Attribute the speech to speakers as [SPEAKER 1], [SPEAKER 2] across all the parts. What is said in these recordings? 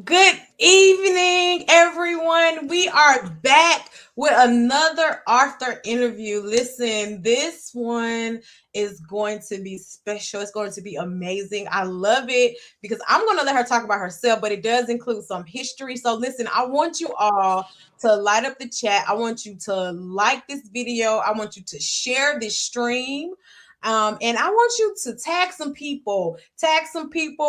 [SPEAKER 1] Good evening, everyone. We are back with another Arthur interview. Listen, this one is going to be special. It's going to be amazing. I love it because I'm going to let her talk about herself, but it does include some history. So, listen, I want you all to light up the chat. I want you to like this video. I want you to share this stream. And I want you to tag some people,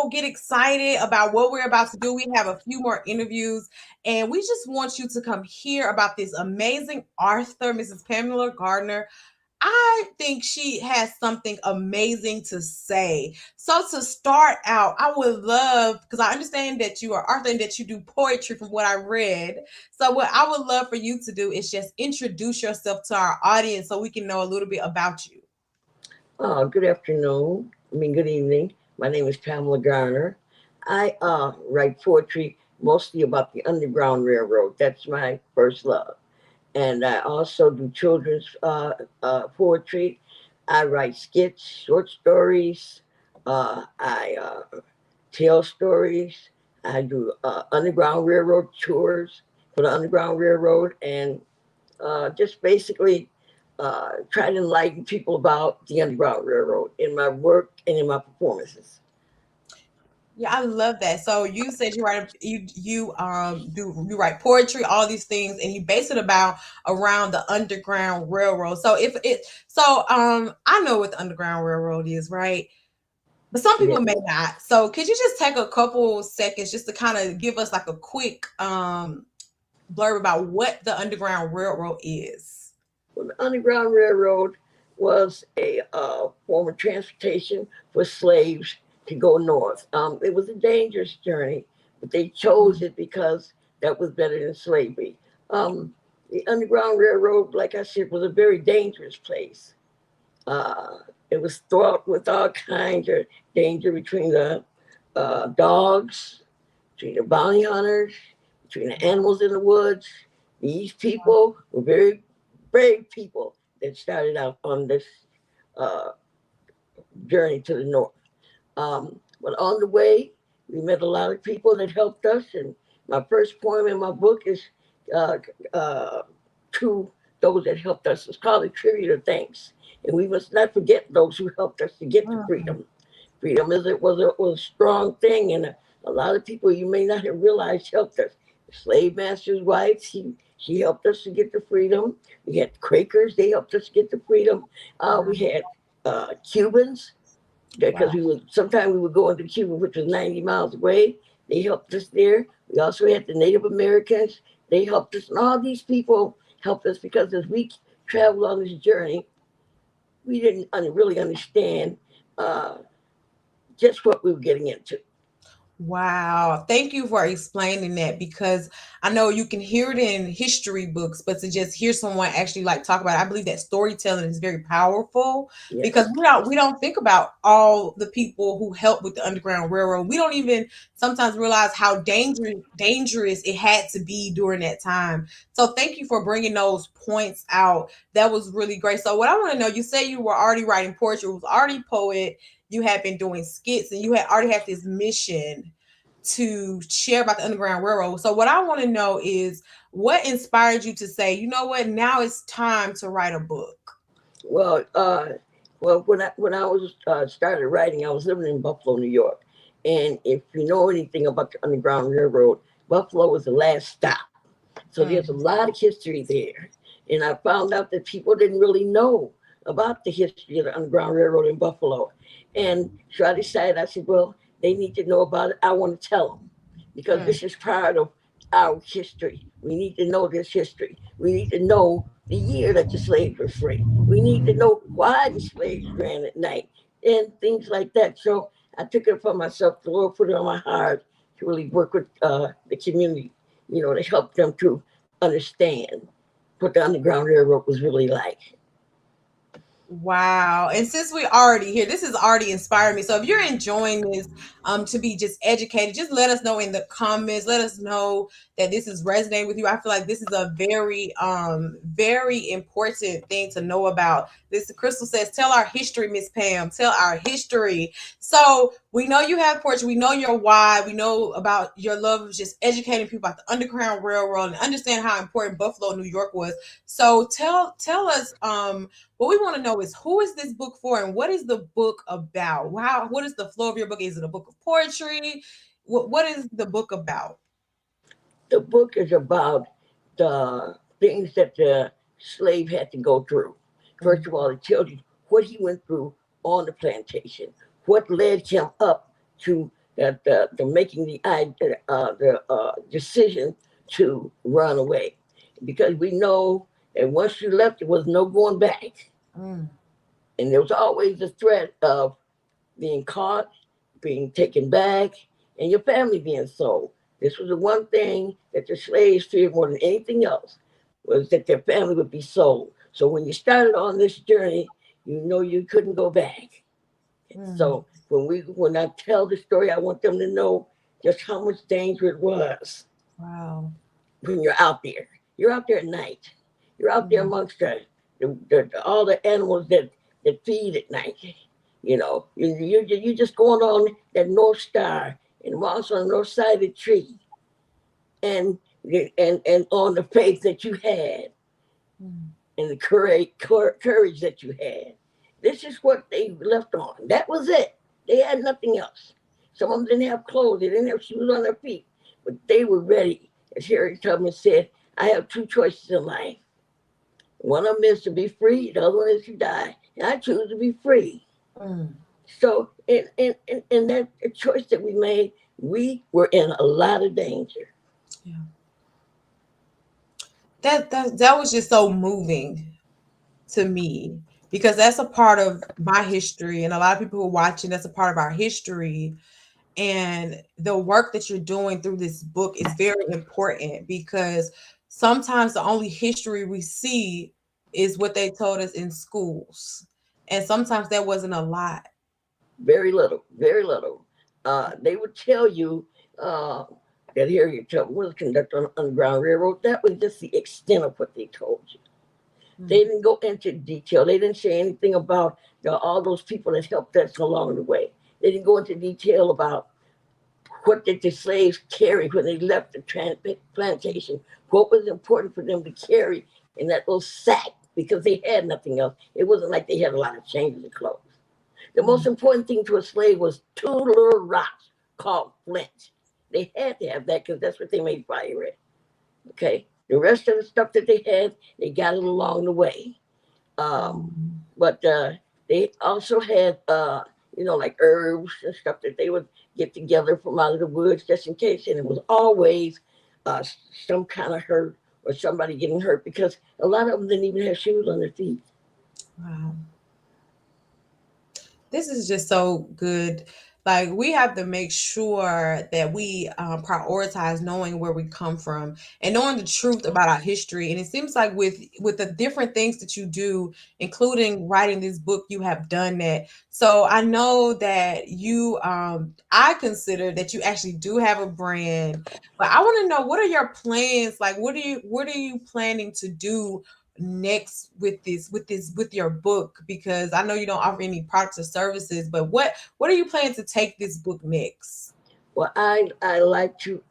[SPEAKER 1] get excited about what we're about to do. We have a few more interviews, and we just want you to come hear about this amazing author, Mrs. Pamela Garner. I think she has something amazing to say. So to start out, I would love, because I understand that you are Arthur and that you do poetry from what I read. So what I would love for you to do is just introduce yourself to our audience so we can know a little bit about you.
[SPEAKER 2] Good afternoon. Good evening. My name is Pamela Garner. I write poetry mostly about the Underground Railroad. That's my first love. And I also do children's poetry. I write skits, short stories. I tell stories. I do Underground Railroad tours for the Underground Railroad and just basically try to enlighten people about the Underground Railroad in my work and in my performances.
[SPEAKER 1] Yeah, I love that. So you said you write poetry, all these things, and you base it about around the Underground Railroad. So if it so I know what the Underground Railroad is, right? But some
[SPEAKER 2] Yeah.
[SPEAKER 1] people may not. So could you just take a couple seconds just to kind of give us like a quick blurb about what the Underground Railroad is?
[SPEAKER 2] Well, the Underground Railroad was a form of transportation for slaves to go north. It was a dangerous journey, but they chose it because that was better than slavery. The Underground Railroad, like I said, was a very dangerous place. Uh, it was fraught with all kinds of danger between the dogs, between the bounty hunters, between the animals in the woods. These people were very brave people that started out on this uh, journey to the north. But on the way, we met a lot of people that helped us. And my first poem in my book is uh, uh, to those that helped us. It's called a tribute of thanks. And we must not forget those who helped us to get to
[SPEAKER 1] Mm,
[SPEAKER 2] freedom. Freedom was a strong thing, and a lot of people you may not have realized helped us. The slave master's wife, she helped us to get to freedom. We had Quakers, they helped us get to freedom. We had Cubans because
[SPEAKER 1] wow.
[SPEAKER 2] we would sometimes we would go into Cuba, which was 90 miles away. They helped us there. We also had the Native Americans. They helped us, and all these people helped us because as we traveled on this journey, we didn't really understand uh, just what we were getting into.
[SPEAKER 1] Wow. Thank you for explaining that because I know you can hear it in history books, but to just hear someone actually like talk about it, I believe that storytelling is very powerful because
[SPEAKER 2] Yes.
[SPEAKER 1] we don't think about all the people who helped with the Underground Railroad. We don't even sometimes realize how dangerous it had to be during that time. So thank you for bringing those points out. That was really great. So what I want to know, you say you were already writing poetry, was already a poet, you had been doing skits, and you had already had this mission to share about the Underground Railroad. So what I want to know is what inspired you to say, you know what, now it's time to write a book.
[SPEAKER 2] Well, when I was started writing, I was living in Buffalo, New York, and if you know anything about the Underground Railroad, Buffalo was the last stop. So there's a
[SPEAKER 1] Mm,
[SPEAKER 2] lot of history there, and I found out that people didn't really know about the history of the Underground Railroad in Buffalo, and so I decided I said, well, they need to know about it. I want to tell them because
[SPEAKER 1] mm.
[SPEAKER 2] this is part of our history. We need to know this history. We need to know the year that the slaves were free. We need to know why the slaves ran at night and things like that. So I took it upon myself. The Lord put it on my heart to really work with the community, to help them to understand what the Underground Railroad was really like.
[SPEAKER 1] Wow. And since we already here, this has already inspired me. So if you're enjoying this, to be just educated. Just let us know in the comments. Let us know that this is resonating with you. I feel like this is a very important thing to know about. This Crystal says, tell our history, Miss Pam. Tell our history. So we know you have Portia. We know your why. We know about your love of just educating people about the Underground Railroad and understand how important Buffalo, New York was. So tell us, what we want to know is, who is this book for, and what is the book about? What is the flow of your book? Is it a book of poetry? What is the book about?
[SPEAKER 2] The book is about the things that the slave had to go through. First of all, it tells you what he went through on the plantation, what led him up to the making the decision to run away, because we know that once you left, there was no going back,
[SPEAKER 1] Mm,
[SPEAKER 2] and there was always the threat of being caught, being taken back, and your family being sold. This was the one thing that the slaves feared more than anything else, was that their family would be sold. So when you started on this journey, you know you couldn't go back.
[SPEAKER 1] mm,
[SPEAKER 2] So when I tell the story, I want them to know just how much danger it was
[SPEAKER 1] wow.
[SPEAKER 2] when you're out there. You're out there at night. You're out there
[SPEAKER 1] Mm,
[SPEAKER 2] amongst all the animals that feed at night. You know, you just going on that North Star and also on the north side of the tree, and and on the faith that you had
[SPEAKER 1] mm,
[SPEAKER 2] and the courage that you had. This is what they left on. That was it. They had nothing else. Some of them didn't have clothes. They didn't have shoes on their feet, but they were ready. As Harriet Tubman said, I have two choices in life. One of them is to be free. The other one is to die. And I choose to be free.
[SPEAKER 1] mm.
[SPEAKER 2] So in that choice that we made, we were in a lot of danger.
[SPEAKER 1] Yeah. That was just so moving to me, because that's a part of my history, and a lot of people who are watching, that's a part of our history. And the work that you're doing through this book is very important, because sometimes the only history we see is what they told us in schools, and sometimes that wasn't a lot.
[SPEAKER 2] Very little, very little. They would tell you uh, that Harriet Tubman was conducted on the Underground Railroad. That was just the extent of what they told you. They
[SPEAKER 1] Mm,
[SPEAKER 2] didn't go into detail. They didn't say anything about all those people that helped us along the way. They didn't go into detail about what did the slaves carry when they left the plantation. What was important for them to carry in that little sack, because they had nothing else. It wasn't like they had a lot of changes of clothes. The most
[SPEAKER 1] mm,
[SPEAKER 2] important thing to a slave was two little rocks called flints. They had to have that because that's what they made fire with. Okay. The rest of the stuff that they had, they got it along the way. Um,
[SPEAKER 1] mm,
[SPEAKER 2] but they also had, like herbs and stuff that they would get together from out of the woods just in case. And it was always uh, some kind of hurt or somebody getting hurt, because a lot of them didn't even have shoes on their feet.
[SPEAKER 1] wow. This is just so good. Like, we have to make sure that we prioritize knowing where we come from and knowing the truth about our history. And it seems like with the different things that you do, including writing this book, you have done that. So I know that I consider that you actually do have a brand, but I want to know, what are your plans? Like, what are you planning to do next with your book? Because I know you don't offer any products or services, but what are you planning to take this book next?
[SPEAKER 2] Well, I like to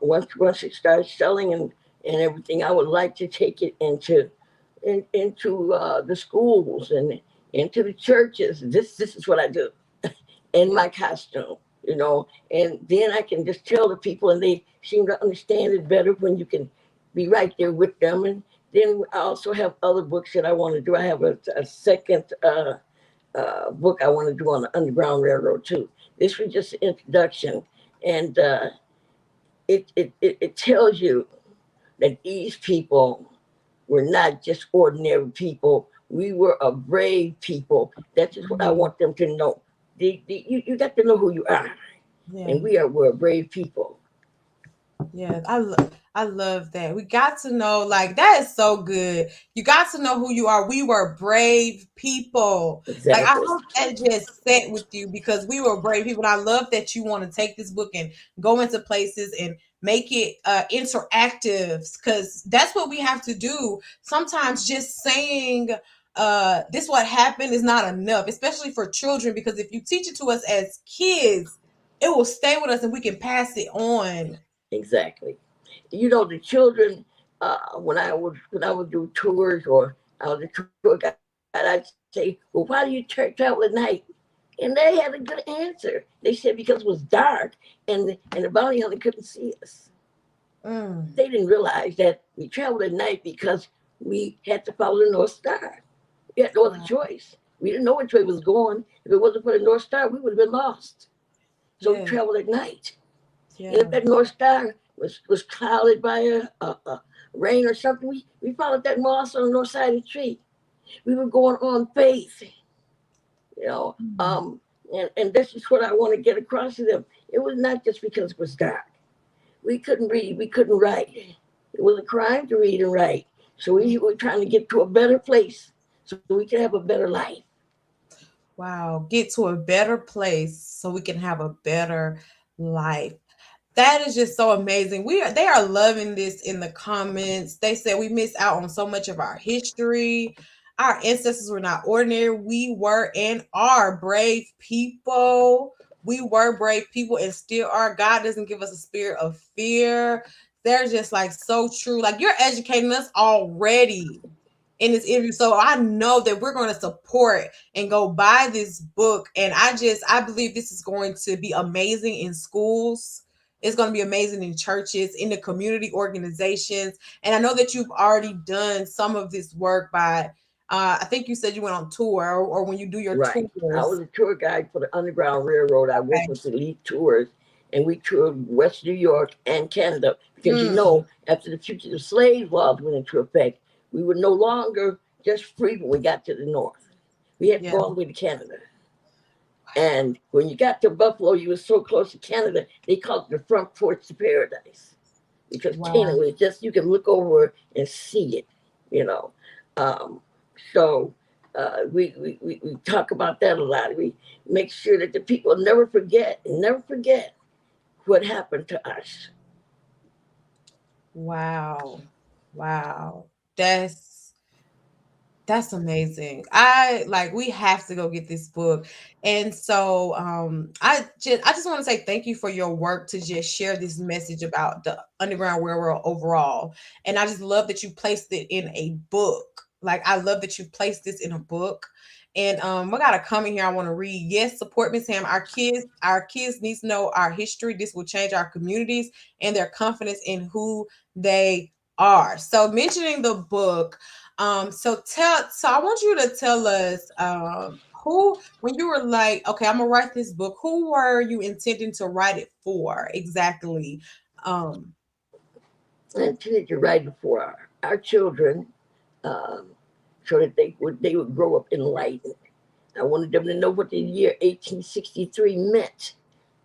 [SPEAKER 2] once it starts selling and everything, I would like to take it into the schools and into the churches. This is what I do in
[SPEAKER 1] Yeah.
[SPEAKER 2] my costume, and then I can just tell the people, and they seem to understand it better when you can be right there with them. And then I also have other books that I want to do. I have a second book I want to do on the Underground Railroad too. This was just an introduction, and it tells you that these people were not just ordinary people. We were a brave people. That's just what I
[SPEAKER 1] Mhm.
[SPEAKER 2] want them to know. You got to know who you are,
[SPEAKER 1] Yeah.
[SPEAKER 2] and we're a brave people.
[SPEAKER 1] Yeah, I love that. We got to know, like, that is so good. You got to know who you are. We were brave people. Like, I
[SPEAKER 2] Exactly.
[SPEAKER 1] hope that just set with you because we were brave people. And I love that you want to take this book and go into places and make it interactive because that's what we have to do. Sometimes just saying this what happened is not enough, especially for children, because if you teach it to us as kids, it will stay with us and we can pass it on.
[SPEAKER 2] Exactly. You know, the children, when I would do tours or I was a tour guide, I'd say, "Well, why do you travel at night?" And they had a good answer. They said because it was dark and the bounty hunter couldn't see us.
[SPEAKER 1] Mm,
[SPEAKER 2] They didn't realize that we traveled at night because we had to follow the North Star. We had no other
[SPEAKER 1] wow.
[SPEAKER 2] choice. We didn't know which way it was going. If it wasn't for the North Star, we would have been lost. So we
[SPEAKER 1] Yeah,
[SPEAKER 2] traveled at night. And if
[SPEAKER 1] yeah.
[SPEAKER 2] that North Star was clouded by a rain or something, we followed that moss on the north side of the tree. We were going on faith, you know.
[SPEAKER 1] Mm,
[SPEAKER 2] And this is what I want to get across to them. It was not just because it was dark. We couldn't read, we couldn't write. It was a crime to read and write. So
[SPEAKER 1] mm.
[SPEAKER 2] we were trying to get to a better place so we could have a better life.
[SPEAKER 1] Wow. Get to a better place so we can have a better life. That is just so amazing. They are loving this in the comments. They said we miss out on so much of our history. Our ancestors were not ordinary. We were and are brave people. We were brave people and still are. God doesn't give us a spirit of fear. They're just like so true. Like you're educating us already in this interview. So I know that we're going to support and go buy this book. And I believe this is going to be amazing in schools. It's going to be amazing in churches, in the community organizations. And I know that you've already done some of this work by, I think you said you went on tour or when you do your
[SPEAKER 2] Right. I was
[SPEAKER 1] tours.
[SPEAKER 2] a tour guide for the Underground Railroad. I worked
[SPEAKER 1] Okay.
[SPEAKER 2] with Elite Tours, and we toured West New York and Canada because you
[SPEAKER 1] Mm,
[SPEAKER 2] know, after the Fugitive Slave Laws went into effect, we were no longer just free when we got to the north. We had to
[SPEAKER 1] yeah.
[SPEAKER 2] go all the way to Canada. And when you got to Buffalo, you were so close to Canada, they called it the front porch to paradise because Canada
[SPEAKER 1] Wow.
[SPEAKER 2] was just, you could look over and see it, you know. Um, so we talk about that a lot. We make sure that the people never forget what happened to us.
[SPEAKER 1] Wow. Wow. That's amazing. I like we have to go get this book. And so I just want to say thank you for your work to just share this message about the Underground Railroad overall. And I just love that you placed it in a book. Like I love that you placed this in a book. And we got a comment here I want to read. Yes, support Miss Ham. Our kids need to know our history. This will change our communities and their confidence in who they are. So mentioning the book, so I want you to tell us who when you were like, okay, I'm gonna write this book, who were you intending to write it for exactly? Um
[SPEAKER 2] And to write it for our children, um, so that they would grow up enlightened. I wanted them to know what the year 1863 meant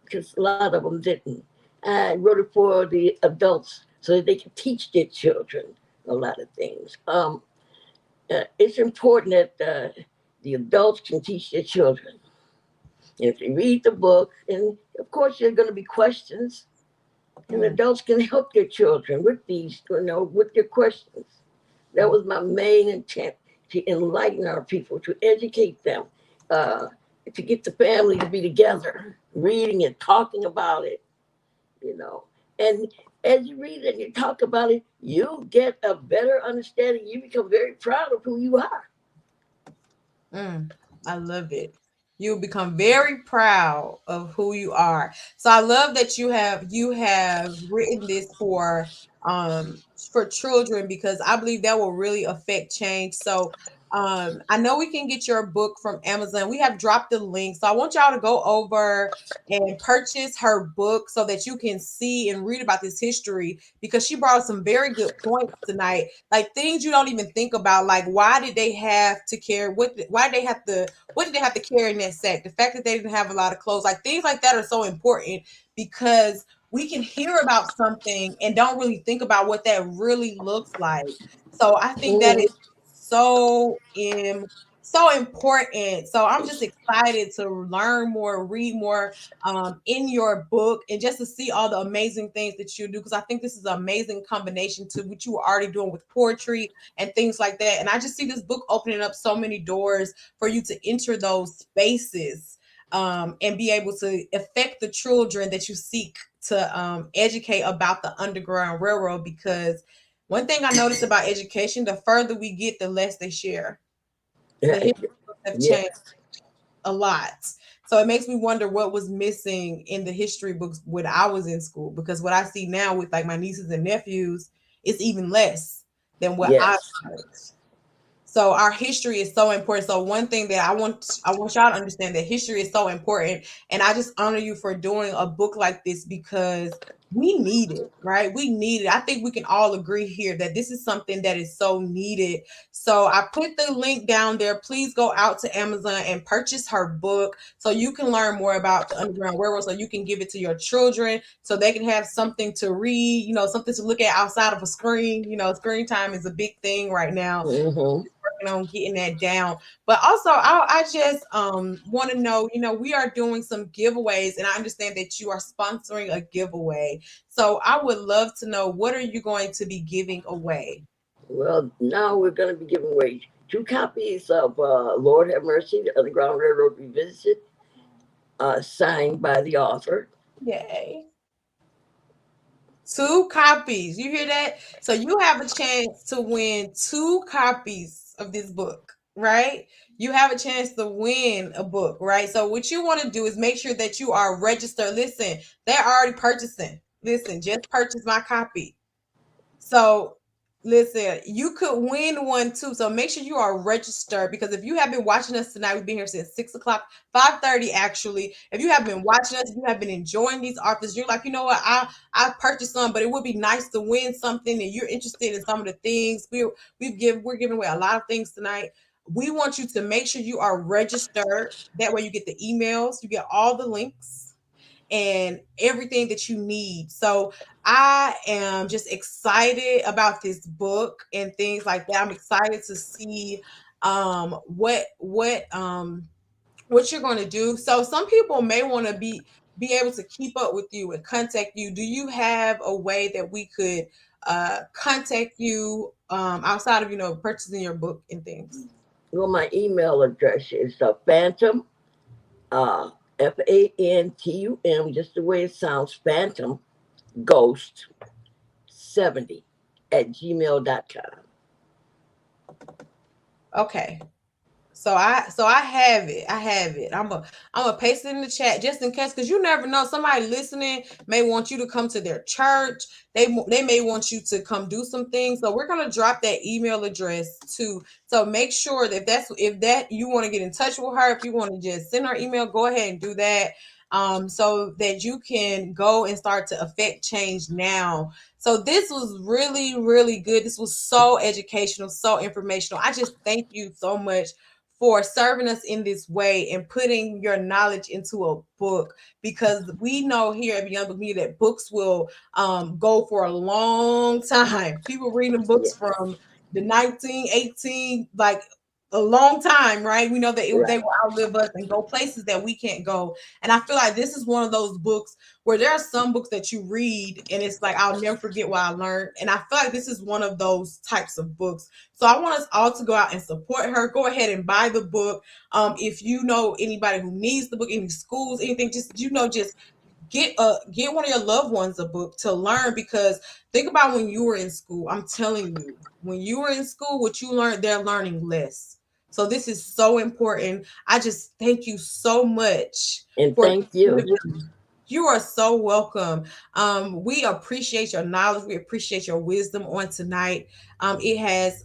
[SPEAKER 2] because a lot of them didn't. I wrote it for the adults so that they could teach their children a lot of things. It's important that the adults can teach their children. And if they read the book, and of course there are going to be questions, and
[SPEAKER 1] mm,
[SPEAKER 2] adults can help their children with these, with their questions. That was my main intent, to enlighten our people, to educate them, uh, to get the family to be together, reading it, talking about it, you know. And as you read it and you talk about it, you get a better understanding. You become very proud of who you are.
[SPEAKER 1] mm, I love it. You'll become very proud of who you are. So I love that you have written this for children because I believe that will really affect change. So I know we can get your book from Amazon. We have dropped the link. So I want y'all to go over and purchase her book so that you can see and read about this history because she brought us some very good points tonight, like things you don't even think about, like why did they have to carry what did they have to carry in that sack, the fact that they didn't have a lot of clothes, like things like that are so important because we can hear about something and don't really think about what that really looks like. So I think that is
[SPEAKER 2] Hmm.
[SPEAKER 1] so so important. So I'm just excited to learn more, read more in your book, and just to see all the amazing things that you do, because I think this is an amazing combination to what you were already doing with poetry and things like that. And I just see this book opening up so many doors for you to enter those spaces and be able to affect the children that you seek to educate about the Underground Railroad. Because one thing I noticed about education, the further we get, the less they share. The
[SPEAKER 2] Yeah,
[SPEAKER 1] history books have changed
[SPEAKER 2] yes,
[SPEAKER 1] a lot. So it makes me wonder what was missing in the history books when I was in school. Because what I see now with like my nieces and nephews is even less than what I
[SPEAKER 2] yes.
[SPEAKER 1] learned. So our history is so important. So one thing that I want y'all to understand, that history is so important. And I just honor you for doing a book like this, because we need it, right? We need it. I think we can all agree here that this is something that is so needed. So I put the link down there. Please go out to Amazon and purchase her book so you can learn more about the Underground Railroad, so you can give it to your children so they can have something to read, something to look at outside of a screen. Screen time is a big thing right now,
[SPEAKER 2] Hmm.
[SPEAKER 1] on getting that down. But also, I just want to know, we are doing some giveaways, and I understand that you are sponsoring a giveaway. So I would love to know, what are you going to be giving away?
[SPEAKER 2] Well, now we're going to be giving away two copies of Lord Have Mercy, The Underground Railroad Revisited, signed by the author.
[SPEAKER 1] Yay. Two copies. You hear that? So you have a chance to win two copies of this book, right? You have a chance to win a book, right? So what you want to do is make sure that you are registered. Listen, they're already purchasing. Listen, just purchase my copy. So listen, you could win one too. So make sure you are registered, because if you have been watching us tonight, we've been here since 6 o'clock, 5:30 actually. If you have been watching us, you have been enjoying these authors, you're like, you know what, I purchased some, but it would be nice to win something, and you're interested in some of the things. We're giving away a lot of things tonight. We want you to make sure you are registered. That way you get the emails, you get all the links and everything that you need. So I am just excited about this book and things like that. I'm excited to see what you're going to do. So some people may want to be able to keep up with you and contact you. Do you have a way that we could contact you outside of purchasing your book and things?
[SPEAKER 2] Well, my email address is Phantom, Phantum, just the way it sounds, Phantom Ghost 70 at gmail.com.
[SPEAKER 1] Okay. So I have it. I have it. I'm gonna paste it in the chat just in case, because you never know. Somebody listening may want you to come to their church. They may want you to come do some things. So we're gonna drop that email address too. So make sure that if that you want to get in touch with her, if you want to just send her email, go ahead and do that. So that you can go and start to affect change now. So this was really, really good. This was so educational, so informational. I just thank you so much for serving us in this way and putting your knowledge into a book, because we know here at Beyond Book Media that books will go for a long time. People reading books
[SPEAKER 2] Yes,
[SPEAKER 1] from the 1918, like a long time, right? We know that they
[SPEAKER 2] right.
[SPEAKER 1] will outlive us and go places that we can't go. And I feel like this is one of those books where there are some books that you read and it's like, I'll never forget what I learned. And I feel like this is one of those types of books. So I want us all to go out and support her. Go ahead and buy the book. If you know anybody who needs the book, any schools, anything, just get one of your loved ones a book to learn. Because think about when you were in school. I'm telling you, when you were in school, what you learned, they're learning less. So this is so important. I just thank you so much
[SPEAKER 2] And
[SPEAKER 1] for
[SPEAKER 2] thank
[SPEAKER 1] this
[SPEAKER 2] you.
[SPEAKER 1] interview. You are so welcome. We appreciate your knowledge. We appreciate your wisdom on tonight. It has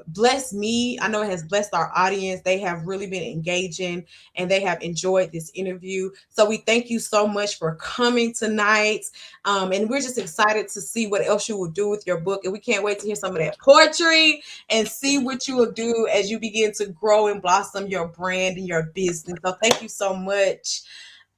[SPEAKER 1] blessed me. I know it has blessed our audience. They have really been engaging and they have enjoyed this interview. So we thank you so much for coming tonight. And we're just excited to see what else you will do with your book. And we can't wait to hear some of that poetry and see what you will do as you begin to grow and blossom your brand and your business. So thank you so much.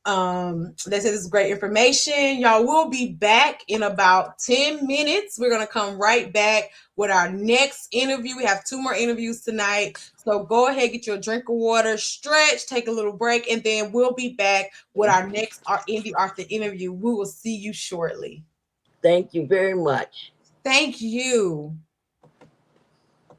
[SPEAKER 1] They said this is great information. Y'all will be back in about 10 minutes. We're gonna come right back with our next interview. We have two more interviews tonight. So go ahead, get your drink of water, stretch, take a little break, and then we'll be back with our next Indie Arthur interview. We will see you shortly.
[SPEAKER 2] Thank you very much.
[SPEAKER 1] Thank you.